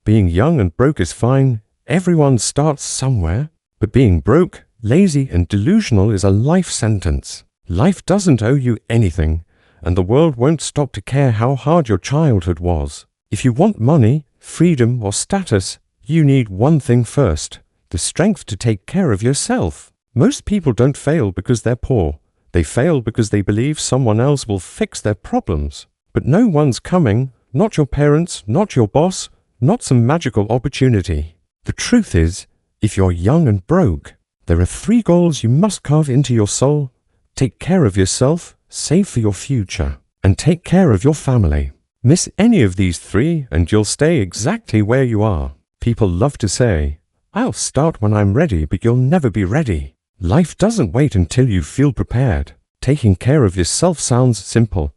Being young and broke is fine. Everyone starts somewhere. But being broke, lazy, and delusional is a life sentence. Life doesn't owe you anything, and the world won't stop to care how hard your childhood was. If you want money, freedom, or status, you need one thing first: the strength to take care of yourself. Most people don't fail because they're poor. They fail because they believe someone else will fix their problems. But no one's coming, not your parents, not your boss, not some magical opportunity. The truth is, if you're young and broke, there are 3 goals you must carve into your soul. Take care of yourself, save for your future, and take care of your family. Miss any of these 3 and you'll stay exactly where you are. People love to say, "I'll start when I'm ready," but you'll never be ready. Life doesn't wait until you feel prepared. Taking care of yourself sounds simple,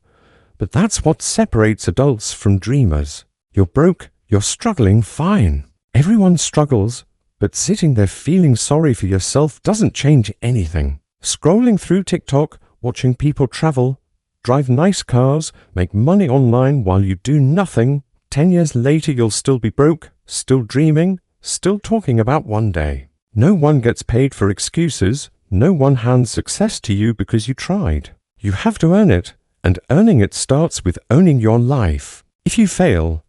but that's what separates adults from dreamers. You're broke, you're struggling, fine. Everyone struggles, but sitting there feeling sorry for yourself doesn't change anything. Scrolling through TikTok, watching people travel, drive nice cars, make money online while you do nothing, 10 years later you'll still be broke, still dreaming, still talking about one day. No one gets paid for excuses. No one hands success to you because you tried. You have to earn it, and earning it starts with owning your life. If you fail,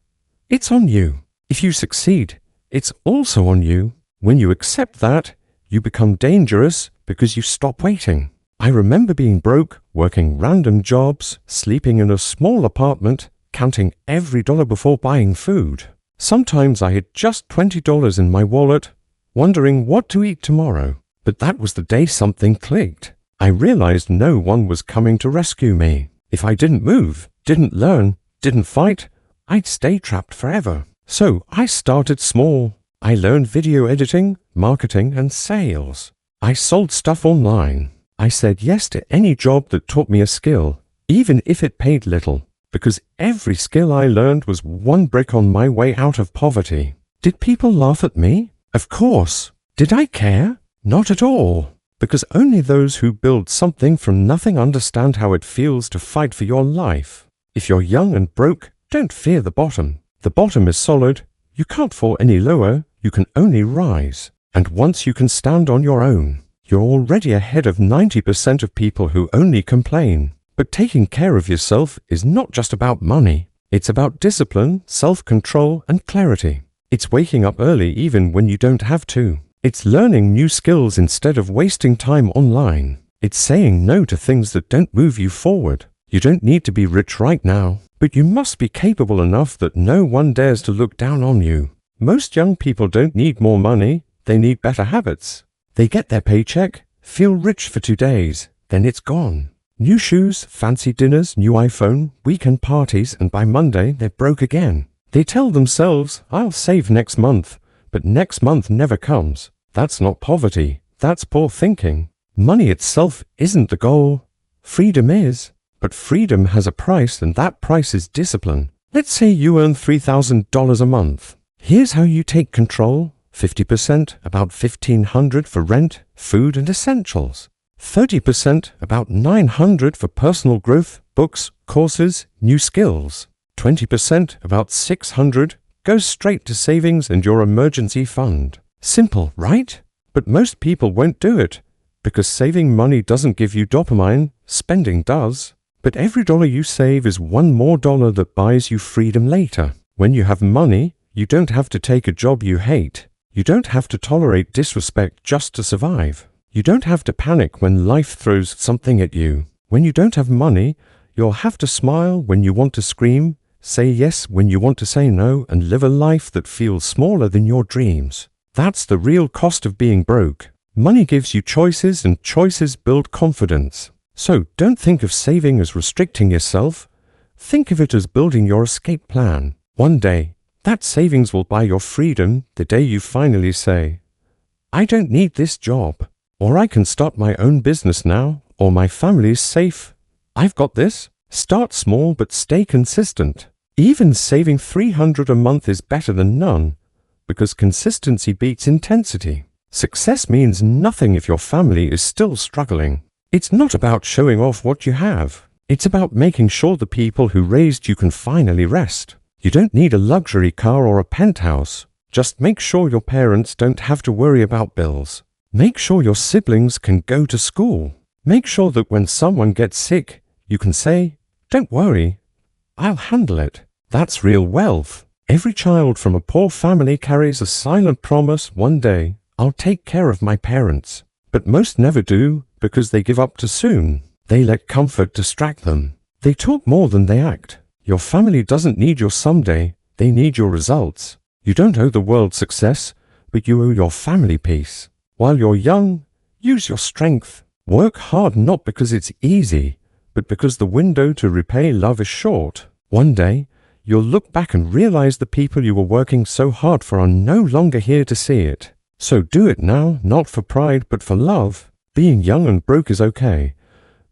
it's on you. If you succeed, it's also on you. When you accept that, you become dangerous because you stop waiting. I remember being broke, working random jobs, sleeping in a small apartment, counting every dollar before buying food. Sometimes I had just $20 in my wallet, wondering what to eat tomorrow. But that was the day something clicked. I realized no one was coming to rescue me. If I didn't move, didn't learn, didn't fight, I'd stay trapped forever. So I started small. I learned video editing, marketing, and sales. I sold stuff online. I said yes to any job that taught me a skill, even if it paid little, because every skill I learned was one brick on my way out of poverty. Did people laugh at me? Of course. Did I care? Not at all. Because only those who build something from nothing understand how it feels to fight for your life. If you're young and broke, don't fear the bottom. The bottom is solid. You can't fall any lower. You can only rise. And once you can stand on your own, you're already ahead of 90% of people who only complain. But taking care of yourself is not just about money. It's about discipline, self-control, and clarity. It's waking up early even when you don't have to. It's learning new skills instead of wasting time online. It's saying no to things that don't move you forward. You don't need to be rich right now, but you must be capable enough that no one dares to look down on you. Most young people don't need more money, they need better habits. They get their paycheck, feel rich for 2 days, then it's gone. New shoes, fancy dinners, new iPhone, weekend parties, and by Monday they're broke again. They tell themselves, "I'll save next month," but next month never comes. That's not poverty, that's poor thinking. Money itself isn't the goal. Freedom is. But freedom has a price, and that price is discipline. Let's say you earn $3,000 a month. Here's how you take control. 50%, about $1,500 for rent, food, and essentials. 30%, about $900 for personal growth, books, courses, new skills. 20%, about $600, goes straight to savings and your emergency fund. Simple, right? But most people won't do it, because saving money doesn't give you dopamine, spending does. But every dollar you save is one more dollar that buys you freedom later. When you have money, you don't have to take a job you hate. You don't have to tolerate disrespect just to survive. You don't have to panic when life throws something at you. When you don't have money, you'll have to smile when you want to scream, say yes when you want to say no, and live a life that feels smaller than your dreams. That's the real cost of being broke. Money gives you choices, and choices build confidence. So don't think of saving as restricting yourself. Think of it as building your escape plan. One day, that savings will buy your freedom the day you finally say, "I don't need this job," or "I can start my own business now," or "My family's safe. I've got this." Start small but stay consistent. Even saving $300 a month is better than none, because consistency beats intensity. Success means nothing if your family is still struggling. It's not about showing off what you have. It's about making sure the people who raised you can finally rest. You don't need a luxury car or a penthouse. Just make sure your parents don't have to worry about bills. Make sure your siblings can go to school. Make sure that when someone gets sick, you can say, "Don't worry, I'll handle it." That's real wealth. Every child from a poor family carries a silent promise: one day, I'll take care of my parents. But most never do, because they give up too soon. They let comfort distract them. They talk more than they act. Your family doesn't need your someday, they need your results. You don't owe the world success, but you owe your family peace. While you're young, use your strength. Work hard not because it's easy, but because the window to repay love is short. One day, you'll look back and realize the people you were working so hard for are no longer here to see it. So do it now, not for pride, but for love. Being young and broke is okay,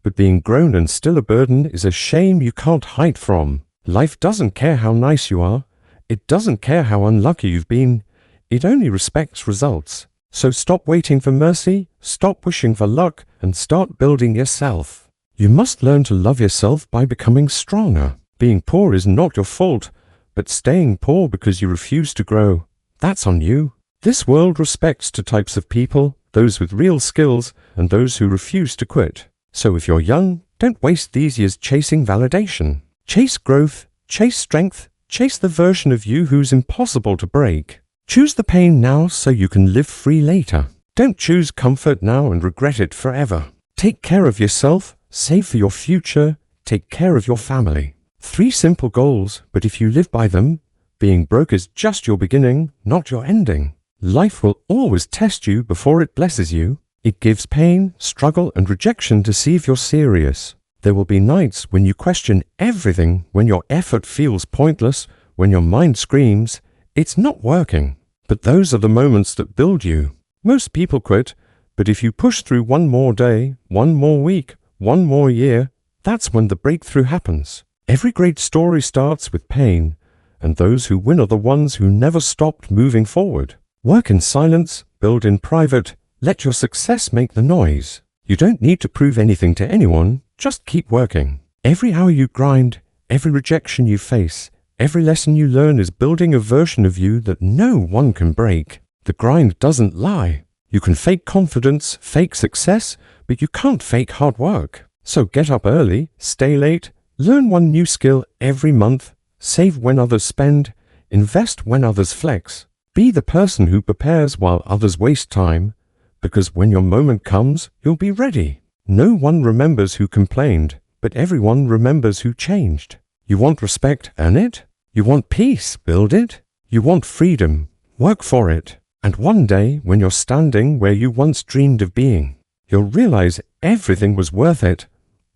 but being grown and still a burden is a shame you can't hide from. Life doesn't care how nice you are. It doesn't care how unlucky you've been. It only respects results. So stop waiting for mercy, stop wishing for luck, and start building yourself. You must learn to love yourself by becoming stronger. Being poor is not your fault, but staying poor because you refuse to grow, that's on you. This world respects two types of people, those with real skills and those who refuse to quit. So if you're young, don't waste these years chasing validation. Chase growth, chase strength, chase the version of you who's impossible to break. Choose the pain now so you can live free later. Don't choose comfort now and regret it forever. Take care of yourself, save for your future, take care of your family. 3 simple goals, but if you live by them, being broke is just your beginning, not your ending. Life will always test you before it blesses you. It gives pain, struggle, and rejection to see if you're serious. There will be nights when you question everything, when your effort feels pointless, when your mind screams, "It's not working." But those are the moments that build you. Most people quit, but if you push through one more day, one more week, one more year, that's when the breakthrough happens. Every great story starts with pain, and those who win are the ones who never stopped moving forward. Work in silence, build in private, let your success make the noise. You don't need to prove anything to anyone, just keep working. Every hour you grind, every rejection you face, every lesson you learn is building a version of you that no one can break. The grind doesn't lie. You can fake confidence, fake success, but you can't fake hard work. So get up early, stay late, learn one new skill every month, save when others spend, invest when others flex. Be the person who prepares while others waste time, because when your moment comes, you'll be ready. No one remembers who complained, but everyone remembers who changed. You want respect? Earn it. You want peace? Build it. You want freedom? Work for it. And one day, when you're standing where you once dreamed of being, you'll realize everything was worth it.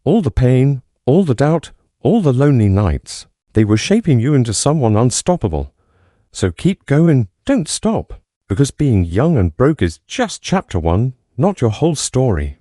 All the pain, all the doubt, all the lonely nights. They were shaping you into someone unstoppable. So keep going, don't stop, because being young and broke is just chapter 1, not your whole story.